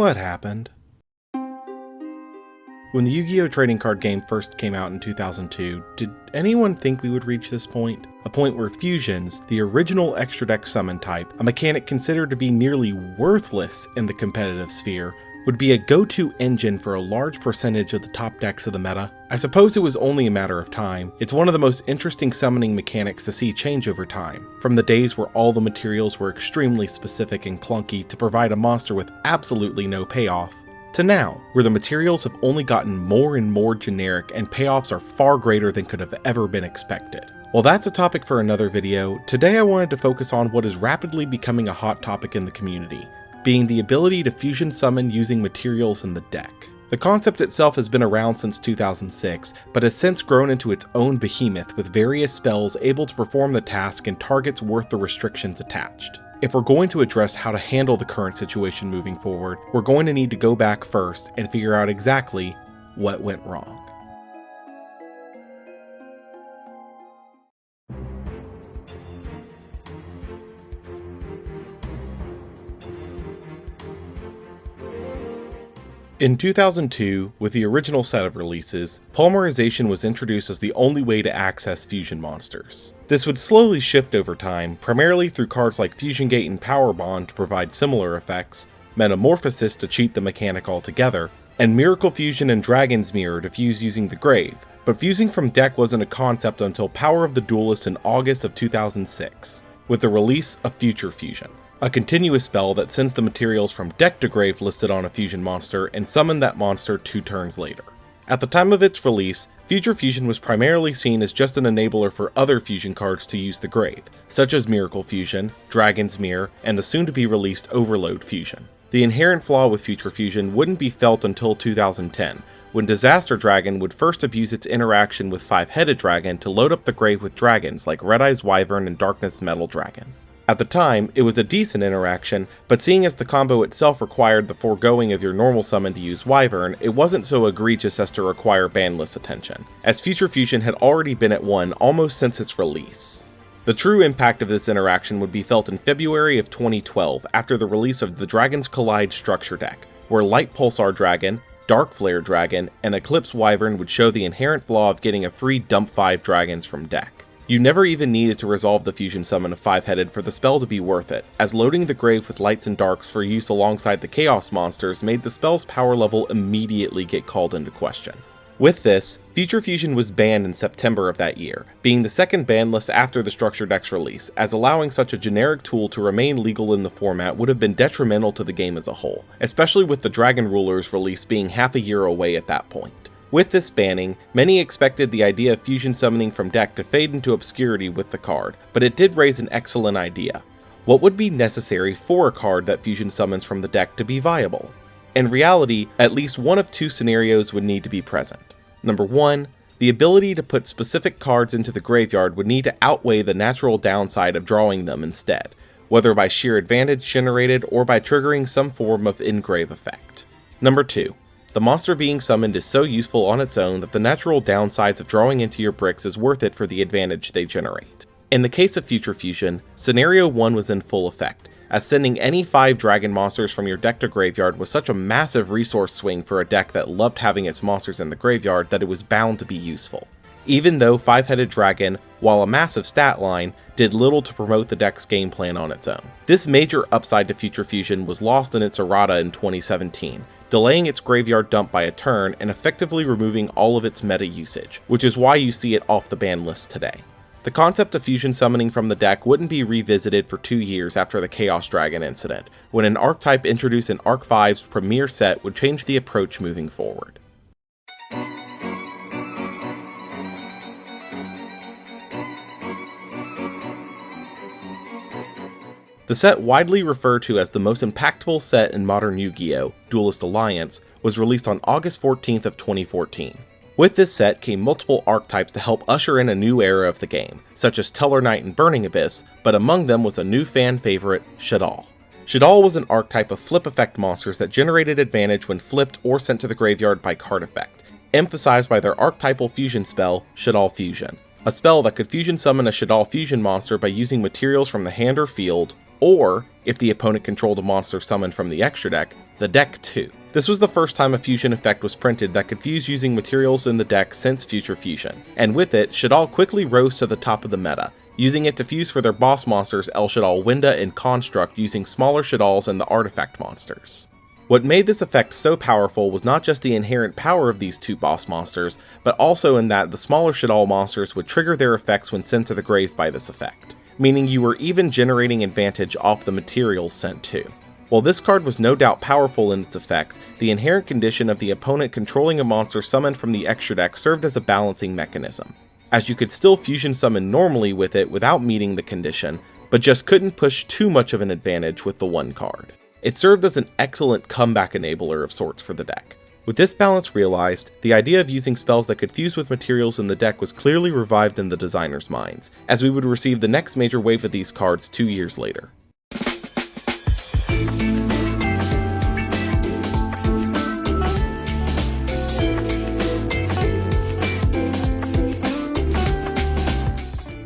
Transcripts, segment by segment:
What happened? When the Yu-Gi-Oh! Trading card game first came out in 2002, did anyone think we would reach this point? A point where fusions, the original extra deck summon type, a mechanic considered to be nearly worthless in the competitive sphere, would be a go-to engine for a large percentage of the top decks of the meta. I suppose it was only a matter of time. It's one of the most interesting summoning mechanics to see change over time, from the days where all the materials were extremely specific and clunky to provide a monster with absolutely no payoff, to now, where the materials have only gotten more and more generic and payoffs are far greater than could have ever been expected. While that's a topic for another video, today I wanted to focus on what is rapidly becoming a hot topic in the community, being the ability to fusion summon using materials in the deck. The concept itself has been around since 2006, but has since grown into its own behemoth with various spells able to perform the task and targets worth the restrictions attached. If we're going to address how to handle the current situation moving forward, we're going to need to go back first and figure out exactly what went wrong. In 2002, with the original set of releases, polymerization was introduced as the only way to access fusion monsters. This would slowly shift over time, primarily through cards like Fusion Gate and Power Bond to provide similar effects, Metamorphosis to cheat the mechanic altogether, and Miracle Fusion and Dragon's Mirror to fuse using the Grave, but fusing from deck wasn't a concept until Power of the Duelist in August of 2006, with the release of Future Fusion, a continuous spell that sends the materials from deck to grave listed on a fusion monster and summon that monster 2 turns later. At the time of its release, Future Fusion was primarily seen as just an enabler for other fusion cards to use the grave, such as Miracle Fusion, Dragon's Mirror, and the soon-to-be-released Overload Fusion. The inherent flaw with Future Fusion wouldn't be felt until 2010, when Disaster Dragon would first abuse its interaction with Five-Headed Dragon to load up the grave with dragons like Red Eyes Wyvern and Darkness Metal Dragon. At the time, it was a decent interaction, but seeing as the combo itself required the foregoing of your normal summon to use Wyvern, it wasn't so egregious as to require bandless attention, as Future Fusion had already been at 1 almost since its release. The true impact of this interaction would be felt in February of 2012 after the release of the Dragons Collide structure deck, where Light Pulsar Dragon, Dark Flare Dragon, and Eclipse Wyvern would show the inherent flaw of getting a free dump 5 dragons from deck. You never even needed to resolve the fusion summon of Five-Headed for the spell to be worth it, as loading the grave with lights and darks for use alongside the chaos monsters made the spell's power level immediately get called into question. With this, Future Fusion was banned in September of that year, being the second ban list after the structure deck's release, as allowing such a generic tool to remain legal in the format would have been detrimental to the game as a whole, especially with the Dragon Ruler's release being half a year away at that point. With this banning, many expected the idea of fusion summoning from deck to fade into obscurity with the card, but it did raise an excellent idea. What would be necessary for a card that fusion summons from the deck to be viable? In reality, at least one of 2 scenarios would need to be present. Number 1, the ability to put specific cards into the graveyard would need to outweigh the natural downside of drawing them instead, whether by sheer advantage generated or by triggering some form of in-grave effect. Number 2, the monster being summoned is so useful on its own that the natural downsides of drawing into your bricks is worth it for the advantage they generate. In the case of Future Fusion, Scenario 1 was in full effect, as sending any 5 dragon monsters from your deck to graveyard was such a massive resource swing for a deck that loved having its monsters in the graveyard that it was bound to be useful. Even though Five-Headed Dragon, while a massive stat line, did little to promote the deck's game plan on its own. This major upside to Future Fusion was lost in its errata in 2017, delaying its graveyard dump by a turn and effectively removing all of its meta usage, which is why you see it off the ban list today. The concept of fusion summoning from the deck wouldn't be revisited for 2 years after the Chaos Dragon incident, when an archetype introduced in Arc 5's premiere set would change the approach moving forward. The set widely referred to as the most impactful set in modern Yu-Gi-Oh! Duelist Alliance was released on August 14th of 2014. With this set came multiple archetypes to help usher in a new era of the game, such as Teller Knight and Burning Abyss, but among them was a new fan favorite, Shaddoll. Shaddoll was an archetype of flip effect monsters that generated advantage when flipped or sent to the graveyard by card effect, emphasized by their archetypal fusion spell, Shaddoll Fusion, a spell that could fusion summon a Shaddoll Fusion monster by using materials from the hand or field, or If the opponent controlled a monster summoned from the extra deck, the deck too. This was the first time a fusion effect was printed that could fuse using materials in the deck since Future Fusion, and with it, Shaddoll quickly rose to the top of the meta, using it to fuse for their boss monsters El Shaddoll Winda and Construct using smaller Shaddolls and the artifact monsters. What made this effect so powerful was not just the inherent power of these two boss monsters, but also in that the smaller Shaddoll monsters would trigger their effects when sent to the grave by this effect, meaning you were even generating advantage off the materials sent too. While this card was no doubt powerful in its effect, the inherent condition of the opponent controlling a monster summoned from the extra deck served as a balancing mechanism, as you could still fusion summon normally with it without meeting the condition, but just couldn't push too much of an advantage with the one card. It served as an excellent comeback enabler of sorts for the deck. With this balance realized, the idea of using spells that could fuse with materials in the deck was clearly revived in the designers' minds, as we would receive the next major wave of these cards 2 years later.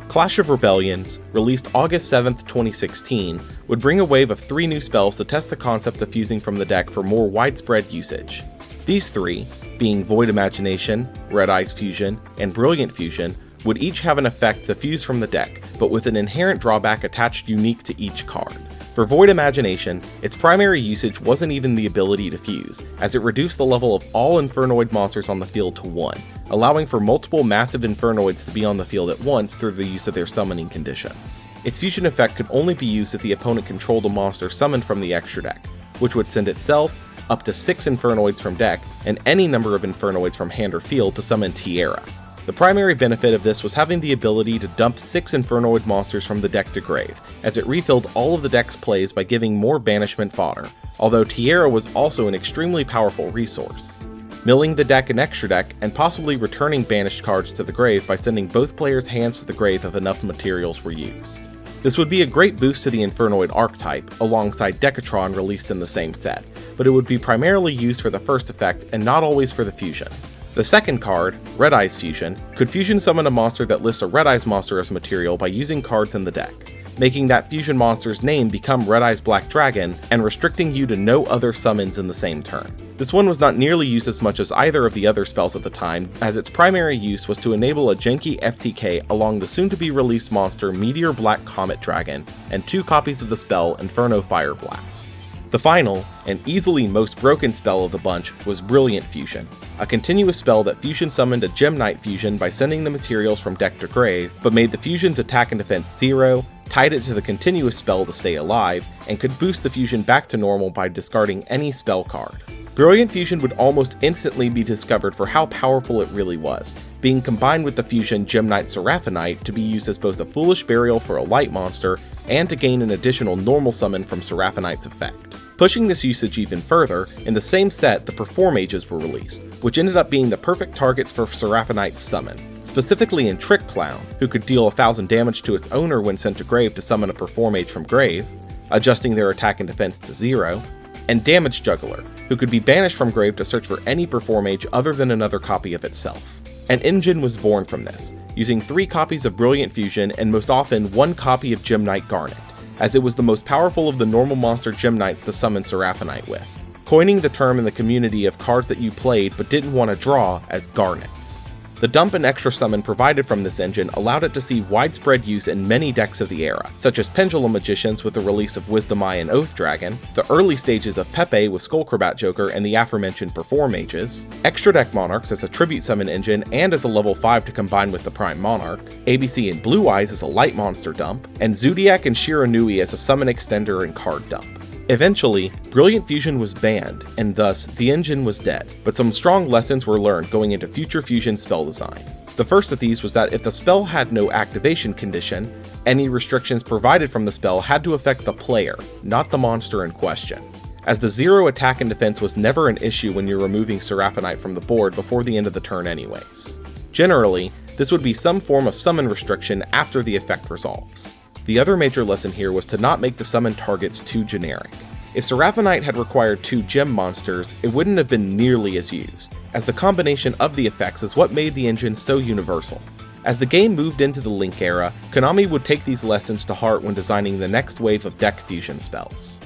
Clash of Rebellions, released August 7th, 2016, would bring a wave of 3 new spells to test the concept of fusing from the deck for more widespread usage. These 3, being Void Imagination, Red Eyes Fusion, and Brilliant Fusion, would each have an effect to fuse from the deck, but with an inherent drawback attached unique to each card. For Void Imagination, its primary usage wasn't even the ability to fuse, as it reduced the level of all Infernoid monsters on the field to 1, allowing for multiple massive Infernoids to be on the field at once through the use of their summoning conditions. Its fusion effect could only be used if the opponent controlled a monster summoned from the extra deck, which would send itself, up to 6 Infernoids from deck, and any number of Infernoids from hand or field to summon Tierra. The primary benefit of this was having the ability to dump 6 Infernoid monsters from the deck to grave, as it refilled all of the deck's plays by giving more banishment fodder, although Tierra was also an extremely powerful resource. Milling the deck and extra deck, and possibly returning banished cards to the grave by sending both players' hands to the grave if enough materials were used. This would be a great boost to the Infernoid archetype, alongside Decatron released in the same set, but it would be primarily used for the first effect and not always for the fusion. The second card, Red Eyes Fusion, could fusion summon a monster that lists a Red Eyes monster as material by using cards in the deck, making that fusion monster's name become Red Eyes Black Dragon and restricting you to no other summons in the same turn. This one was not nearly used as much as either of the other spells at the time, as its primary use was to enable a janky FTK along the soon-to-be-released monster Meteor Black Comet Dragon, and 2 copies of the spell Inferno Fire Blast. The final, and easily most broken spell of the bunch, was Brilliant Fusion, a continuous spell that fusion summoned a Gem Knight fusion by sending the materials from deck to grave, but made the fusion's attack and defense 0, tied it to the continuous spell to stay alive, and could boost the fusion back to normal by discarding any spell card. Brilliant Fusion would almost instantly be discovered for how powerful it really was, being combined with the fusion Gem Knight Seraphonite to be used as both a Foolish Burial for a light monster and to gain an additional normal summon from Seraphonite's effect. Pushing this usage even further, in the same set the Perform Mages were released, which ended up being the perfect targets for Seraphonite's summon, specifically in Trick Clown, who could deal 1000 damage to its owner when sent to grave to summon a Perform Mage from grave, adjusting their attack and defense to 0, and Damage Juggler, who could be banished from grave to search for any Perform Mage other than another copy of itself. An engine was born from this, using 3 copies of Brilliant Fusion and most often 1 copy of Gem Knight Garnet, as it was the most powerful of the normal monster Gem Knights to summon Seraphonite with, coining the term in the community of cards that you played but didn't want to draw as Garnets. The dump and extra summon provided from this engine allowed it to see widespread use in many decks of the era, such as Pendulum Magicians with the release of Wisdom Eye and Oath Dragon, the early stages of Pepe with Skullcrabat Joker and the aforementioned Perform Mages, Extra Deck Monarchs as a tribute summon engine and as a level 5 to combine with the Prime Monarch, ABC and Blue Eyes as a light monster dump, and Zodiac and Shiranui as a summon extender and card dump. Eventually, Brilliant Fusion was banned, and thus, the engine was dead, but some strong lessons were learned going into future Fusion spell design. The first of these was that if the spell had no activation condition, any restrictions provided from the spell had to affect the player, not the monster in question, as the 0 attack and defense was never an issue when you're removing Seraphonite from the board before the end of the turn anyways. Generally, this would be some form of summon restriction after the effect resolves. The other major lesson here was to not make the summon targets too generic. If Seraphonite had required 2 gem monsters, it wouldn't have been nearly as used, as the combination of the effects is what made the engine so universal. As the game moved into the Link era, Konami would take these lessons to heart when designing the next wave of deck fusion spells.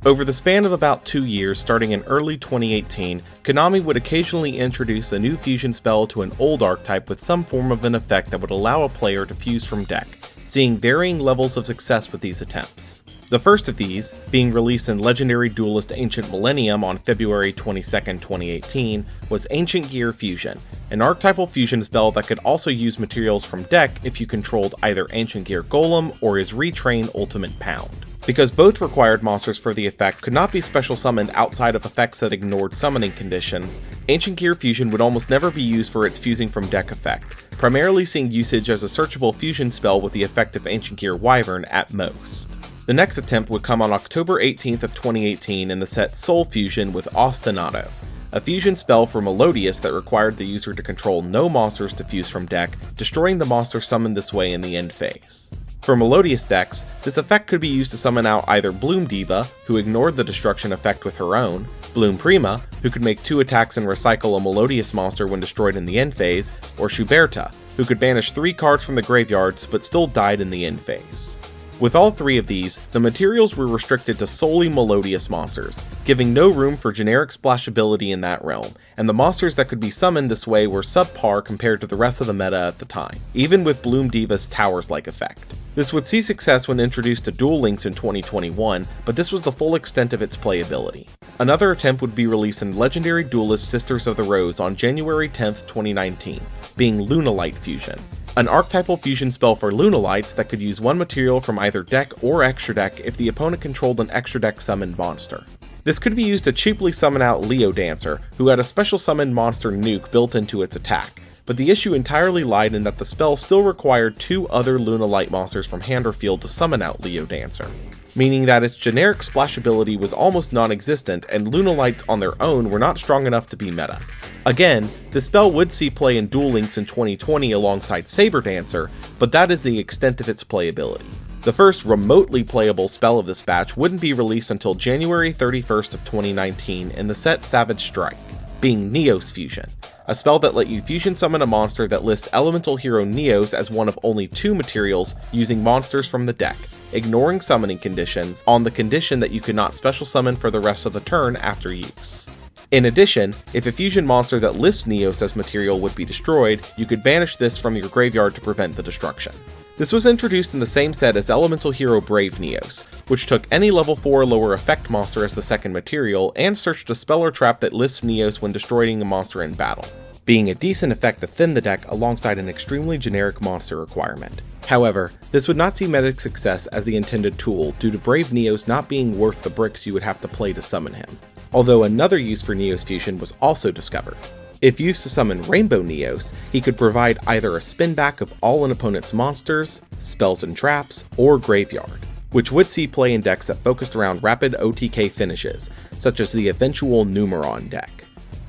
Over the span of about 2 years, starting in early 2018, Konami would occasionally introduce a new fusion spell to an old archetype with some form of an effect that would allow a player to fuse from deck, seeing varying levels of success with these attempts. The first of these, being released in Legendary Duelist Ancient Millennium on February 22, 2018, was Ancient Gear Fusion, an archetypal fusion spell that could also use materials from deck if you controlled either Ancient Gear Golem or his Retrain Ultimate Pound. Because both required monsters for the effect could not be special summoned outside of effects that ignored summoning conditions, Ancient Gear Fusion would almost never be used for its fusing from deck effect, primarily seeing usage as a searchable fusion spell with the effect of Ancient Gear Wyvern at most. The next attempt would come on October 18th of 2018 in the set Soul Fusion with Ostinato, a fusion spell for Melodious that required the user to control no monsters to fuse from deck, destroying the monster summoned this way in the end phase. For Melodious decks, this effect could be used to summon out either Bloom Diva, who ignored the destruction effect with her own, Bloom Prima, who could make 2 attacks and recycle a Melodious monster when destroyed in the end phase, or Schuberta, who could banish 3 cards from the graveyards but still died in the end phase. With all 3 of these, the materials were restricted to solely Melodious monsters, giving no room for generic splashability in that realm, and the monsters that could be summoned this way were subpar compared to the rest of the meta at the time, even with Bloom Diva's Towers-like effect. This would see success when introduced to Duel Links in 2021, but this was the full extent of its playability. Another attempt would be released in Legendary Duelist Sisters of the Rose on January 10th, 2019, being Lunalight Fusion, an archetypal fusion spell for Lunalights that could use one material from either deck or extra deck if the opponent controlled an extra deck summoned monster. This could be used to cheaply summon out Leo Dancer, who had a special summoned monster nuke built into its attack, but the issue entirely lied in that the spell still required 2 other Lunalight monsters from hand or field to summon out Leo Dancer, meaning that its generic splashability was almost non-existent and Lunalights on their own were not strong enough to be meta. Again, the spell would see play in Duel Links in 2020 alongside Saber Dancer, but that is the extent of its playability. The first remotely playable spell of this batch wouldn't be released until January 31st of 2019 in the set Savage Strike, being Neos Fusion, a spell that let you fusion summon a monster that lists Elemental Hero Neos as one of only 2 materials using monsters from the deck, ignoring summoning conditions on the condition that you could not special summon for the rest of the turn after use. In addition, if a fusion monster that lists Neos as material would be destroyed, you could banish this from your graveyard to prevent the destruction. This was introduced in the same set as Elemental Hero Brave Neos, which took any level 4 or lower effect monster as the second material and searched a spell or trap that lists Neos when destroying a monster in battle, being a decent effect to thin the deck alongside an extremely generic monster requirement. However, this would not see meta success as the intended tool due to Brave Neos not being worth the bricks you would have to play to summon him, although another use for Neos Fusion was also discovered. If used to summon Rainbow Neos, he could provide either a spin back of all an opponent's monsters, spells and traps, or graveyard, which would see play in decks that focused around rapid OTK finishes, such as the eventual Numeron deck.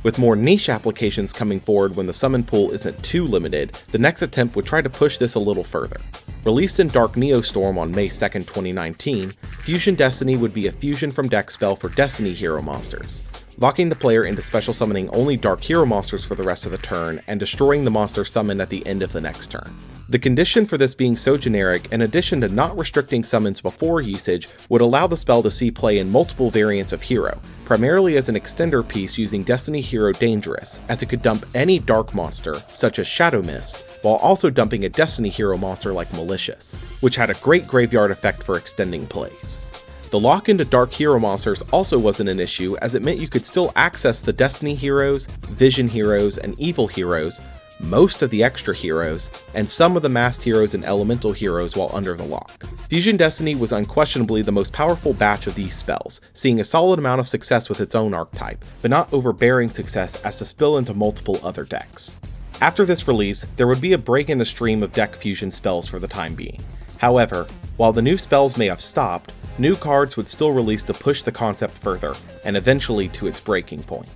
With more niche applications coming forward when the summon pool isn't too limited, the next attempt would try to push this a little further. Released in Dark Neostorm on May 2nd, 2019, Fusion Destiny would be a fusion from deck spell for Destiny hero monsters, locking the player into special summoning only Dark hero monsters for the rest of the turn and destroying the monster summoned at the end of the next turn. The condition for this being so generic, in addition to not restricting summons before usage, would allow the spell to see play in multiple variants of hero, primarily as an extender piece using Destiny Hero Dangerous, as it could dump any dark monster, such as Shadow Mist, while also dumping a Destiny hero monster like Malicious, which had a great graveyard effect for extending plays. The lock into dark hero monsters also wasn't an issue, as it meant you could still access the Destiny heroes, Vision heroes, and Evil heroes, most of the extra heroes, and some of the masked heroes and elemental heroes while under the lock. Fusion Destiny was unquestionably the most powerful batch of these spells, seeing a solid amount of success with its own archetype, but not overbearing success as to spill into multiple other decks. After this release, there would be a break in the stream of deck fusion spells for the time being. However, while the new spells may have stopped, new cards would still release to push the concept further, and eventually to its breaking point.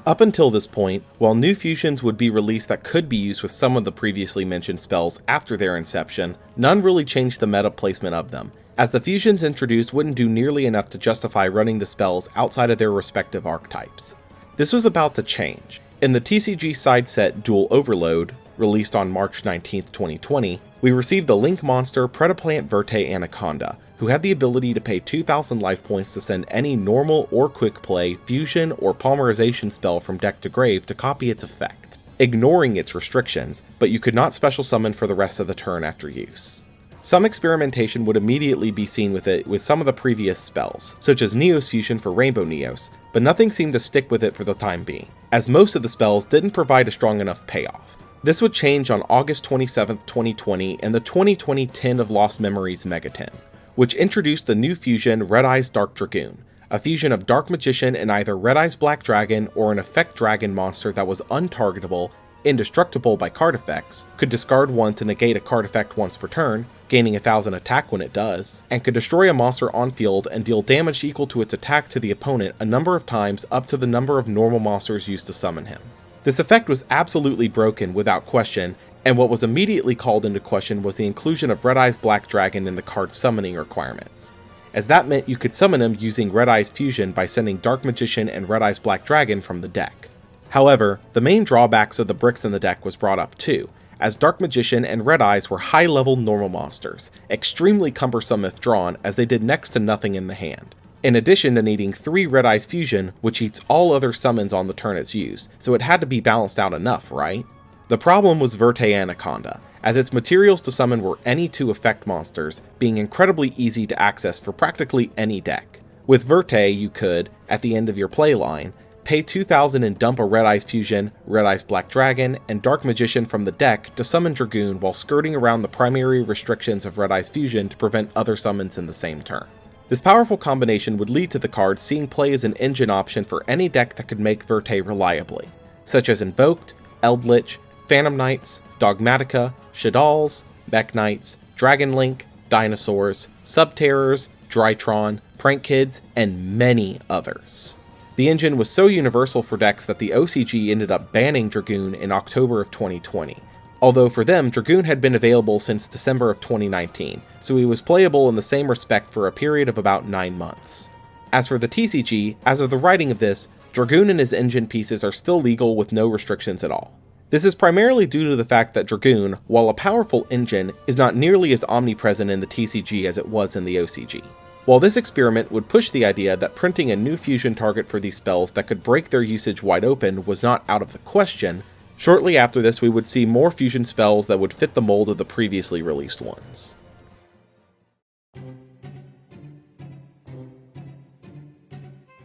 Up until this point, while new fusions would be released that could be used with some of the previously mentioned spells after their inception, none really changed the meta placement of them, as the fusions introduced wouldn't do nearly enough to justify running the spells outside of their respective archetypes. This was about to change. In the TCG side set Dual Overload, released on March 19, 2020, we received the Link monster Predaplant Verte Anaconda, who had the ability to pay 2,000 life points to send any normal or quick play, fusion, or polymerization spell from deck to grave to copy its effect, ignoring its restrictions, but you could not special summon for the rest of the turn after use. Some experimentation would immediately be seen with it with some of the previous spells, such as Neos Fusion for Rainbow Neos, but nothing seemed to stick with it for the time being, as most of the spells didn't provide a strong enough payoff. This would change on August 27, 2020 in the 2020 10 of Lost Memories Megatin, which introduced the new fusion Red Eyes Dark Dragoon, a fusion of Dark Magician and either Red Eyes Black Dragon or an effect dragon monster that was untargetable, indestructible by card effects, could discard one to negate a card effect once per turn, gaining 1000 attack when it does, and could destroy a monster on field and deal damage equal to its attack to the opponent a number of times up to the number of normal monsters used to summon him. This effect was absolutely broken without question, and what was immediately called into question was the inclusion of Red Eyes Black Dragon in the card's summoning requirements, as that meant you could summon him using Red Eyes Fusion by sending Dark Magician and Red Eyes Black Dragon from the deck. However, the main drawbacks of the bricks in the deck was brought up too, as Dark Magician and Red Eyes were high-level normal monsters, extremely cumbersome if drawn as they did next to nothing in the hand, in addition to needing 3 Red Eyes Fusion, which eats all other summons on the turn it's used, so it had to be balanced out enough, right? The problem was Verte Anaconda, as its materials to summon were any 2 effect monsters, being incredibly easy to access for practically any deck. With Verte, you could, at the end of your play line, pay 2,000 and dump a Red Eyes Fusion, Red Eyes Black Dragon, and Dark Magician from the deck to summon Dragoon while skirting around the primary restrictions of Red Eyes Fusion to prevent other summons in the same turn. This powerful combination would lead to the card seeing play as an engine option for any deck that could make Verte reliably, such as Invoked, Eldritch, Phantom Knights, Dogmatica, Shaddolls, Mech Knights, Dragon Link, Dinosaurs, Subterrors, Drytron, Prank Kids, and many others. The engine was so universal for decks that the OCG ended up banning Dragoon in October of 2020, although for them Dragoon had been available since December of 2019, so he was playable in the same respect for a period of about 9 months. As for the TCG, as of the writing of this, Dragoon and his engine pieces are still legal with no restrictions at all. This is primarily due to the fact that Dragoon, while a powerful engine, is not nearly as omnipresent in the TCG as it was in the OCG. While this experiment would push the idea that printing a new fusion target for these spells that could break their usage wide open was not out of the question, shortly after this we would see more fusion spells that would fit the mold of the previously released ones.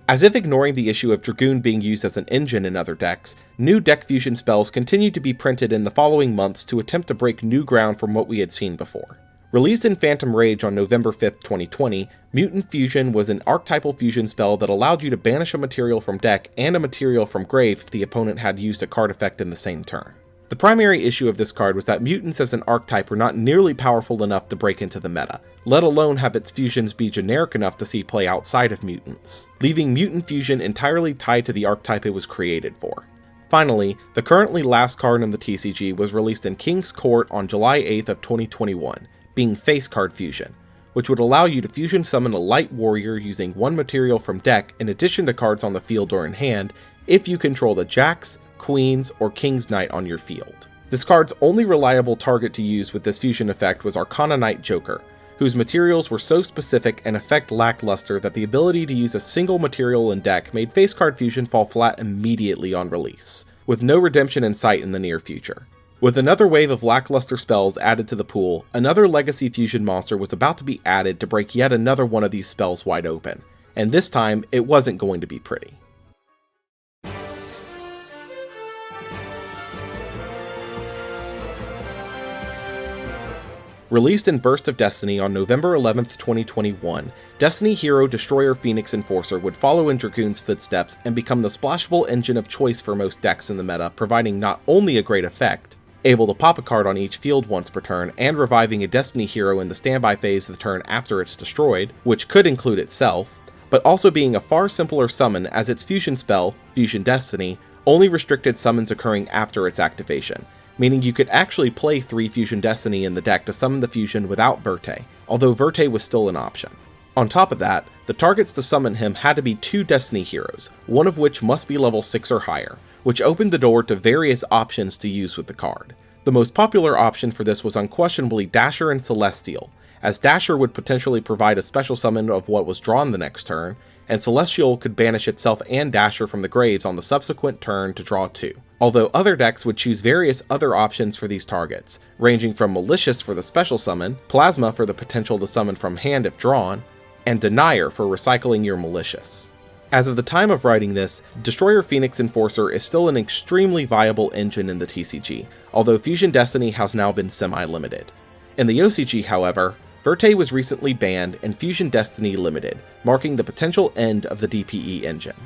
As if ignoring the issue of Dragoon being used as an engine in other decks, new deck fusion spells continued to be printed in the following months to attempt to break new ground from what we had seen before. Released in Phantom Rage on November 5, 2020, Myutant Fusion was an archetypal fusion spell that allowed you to banish a material from deck and a material from grave if the opponent had used a card effect in the same turn. The primary issue of this card was that mutants as an archetype were not nearly powerful enough to break into the meta, let alone have its fusions be generic enough to see play outside of mutants, leaving Myutant Fusion entirely tied to the archetype it was created for. Finally, the currently last card in the TCG was released in King's Court on July 8th of 2021, being Face Card Fusion, which would allow you to fusion summon a light warrior using one material from deck in addition to cards on the field or in hand if you control the Jacks, Queens, or King's Knight on your field. This card's only reliable target to use with this fusion effect was Arcana Knight Joker, whose materials were so specific and effect lackluster that the ability to use a single material in deck made Face Card Fusion fall flat immediately on release, with no redemption in sight in the near future. With another wave of lackluster spells added to the pool, another legacy fusion monster was about to be added to break yet another one of these spells wide open, and this time it wasn't going to be pretty. Released in Burst of Destiny on November 11th, 2021, Destiny Hero Destroyer Phoenix Enforcer would follow in Dragoon's footsteps and become the splashable engine of choice for most decks in the meta, providing not only a great effect, able to pop a card on each field once per turn, and reviving a Destiny hero in the standby phase of the turn after it's destroyed, which could include itself, but also being a far simpler summon as its fusion spell, Fusion Destiny, only restricted summons occurring after its activation, meaning you could actually play 3 Fusion Destiny in the deck to summon the fusion without Verte, although Verte was still an option. On top of that, the targets to summon him had to be 2 Destiny heroes, one of which must be level 6 or higher, which opened the door to various options to use with the card. The most popular option for this was unquestionably Dasher and Celestial, as Dasher would potentially provide a special summon of what was drawn the next turn, and Celestial could banish itself and Dasher from the graves on the subsequent turn to draw 2. Although other decks would choose various other options for these targets, ranging from Malicious for the special summon, Plasma for the potential to summon from hand if drawn, and Denier for recycling your Malicious. As of the time of writing this, Destroyer Phoenix Enforcer is still an extremely viable engine in the TCG, although Fusion Destiny has now been semi-limited. In the OCG, however, Verte was recently banned and Fusion Destiny limited, marking the potential end of the DPE engine.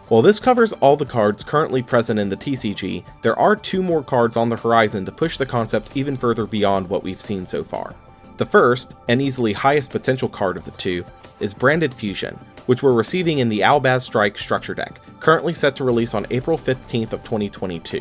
While this covers all the cards currently present in the TCG, there are 2 more cards on the horizon to push the concept even further beyond what we've seen so far. The first, and easily highest potential card of the 2, is Branded Fusion, which we're receiving in the Albaz Strike structure deck, currently set to release on April 15th of 2022,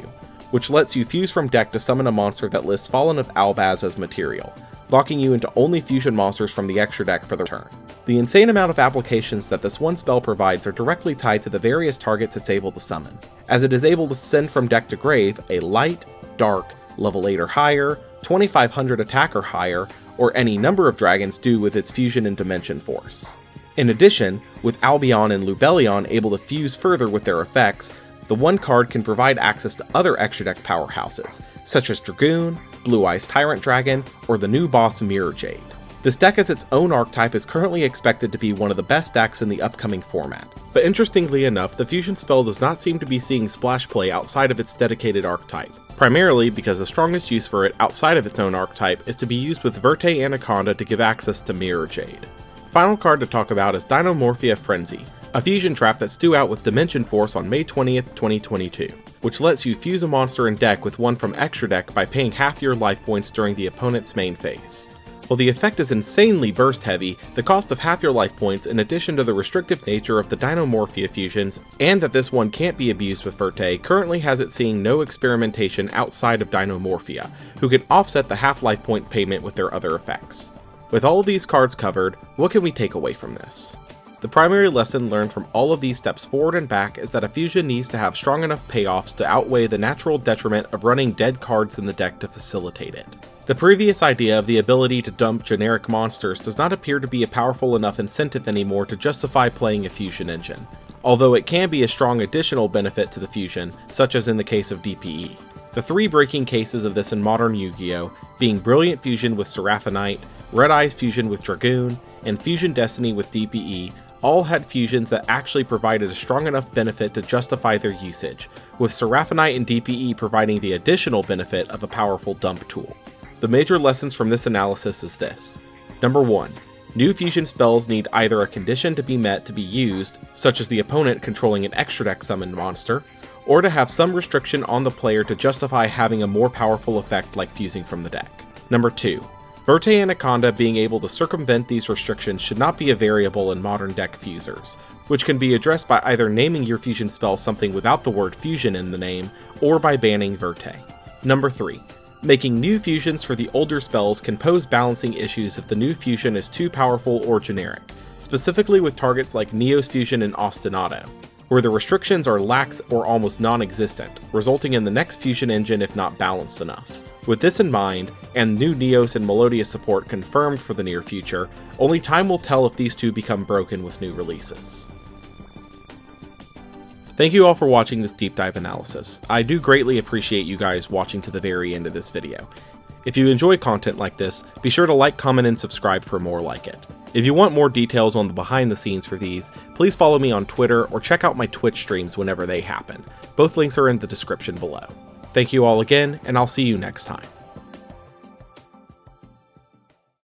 which lets you fuse from deck to summon a monster that lists Fallen of Albaz as material, locking you into only fusion monsters from the extra deck for the turn. The insane amount of applications that this one spell provides are directly tied to the various targets it's able to summon, as it is able to send from deck to grave a light, dark, level 8 or higher, 2500 attack or higher, or any number of dragons due with its fusion and dimension force. In addition, with Albion and Lubellion able to fuse further with their effects, the one card can provide access to other extra deck powerhouses, such as Dragoon, Blue Eyes Tyrant Dragon, or the new boss Mirror Jade. This deck as its own archetype is currently expected to be one of the best decks in the upcoming format, but interestingly enough, the fusion spell does not seem to be seeing splash play outside of its dedicated archetype, primarily because the strongest use for it outside of its own archetype is to be used with Verte Anaconda to give access to Mirror Jade. Final card to talk about is Dinomorphia Frenzy, a fusion trap that's due out with Dimension Force on May 20th, 2022, which lets you fuse a monster in deck with one from extra deck by paying half your life points during the opponent's main phase. While the effect is insanely burst heavy, the cost of half your life points in addition to the restrictive nature of the Dinomorphia fusions, and that this one can't be abused with Verte, currently has it seeing no experimentation outside of Dinomorphia, who can offset the half life point payment with their other effects. With all of these cards covered, what can we take away from this? The primary lesson learned from all of these steps forward and back is that a fusion needs to have strong enough payoffs to outweigh the natural detriment of running dead cards in the deck to facilitate it. The previous idea of the ability to dump generic monsters does not appear to be a powerful enough incentive anymore to justify playing a fusion engine, although it can be a strong additional benefit to the fusion, such as in the case of DPE. The 3 breaking cases of this in modern Yu-Gi-Oh! Being Brilliant Fusion with Seraphonite, Red Eyes Fusion with Dragoon, and Fusion Destiny with DPE all had fusions that actually provided a strong enough benefit to justify their usage, with Seraphonite and DPE providing the additional benefit of a powerful dump tool. The major lessons from this analysis is this. Number 1. New fusion spells need either a condition to be met to be used, such as the opponent controlling an extra deck summoned monster, or to have some restriction on the player to justify having a more powerful effect like fusing from the deck. Number 2. Verte Anaconda being able to circumvent these restrictions should not be a variable in modern deck fusers, which can be addressed by either naming your fusion spell something without the word fusion in the name, or by banning Verte. Number 3. Making new fusions for the older spells can pose balancing issues if the new fusion is too powerful or generic, specifically with targets like Neos Fusion and Ostinato, where the restrictions are lax or almost non-existent, resulting in the next fusion engine if not balanced enough. With this in mind, and new Neos and Melodious support confirmed for the near future, only time will tell if these two become broken with new releases. Thank you all for watching this deep dive analysis. I do greatly appreciate you guys watching to the very end of this video. If you enjoy content like this, be sure to like, comment, and subscribe for more like it. If you want more details on the behind the scenes for these, please follow me on Twitter or check out my Twitch streams whenever they happen. Both links are in the description below. Thank you all again, and I'll see you next time.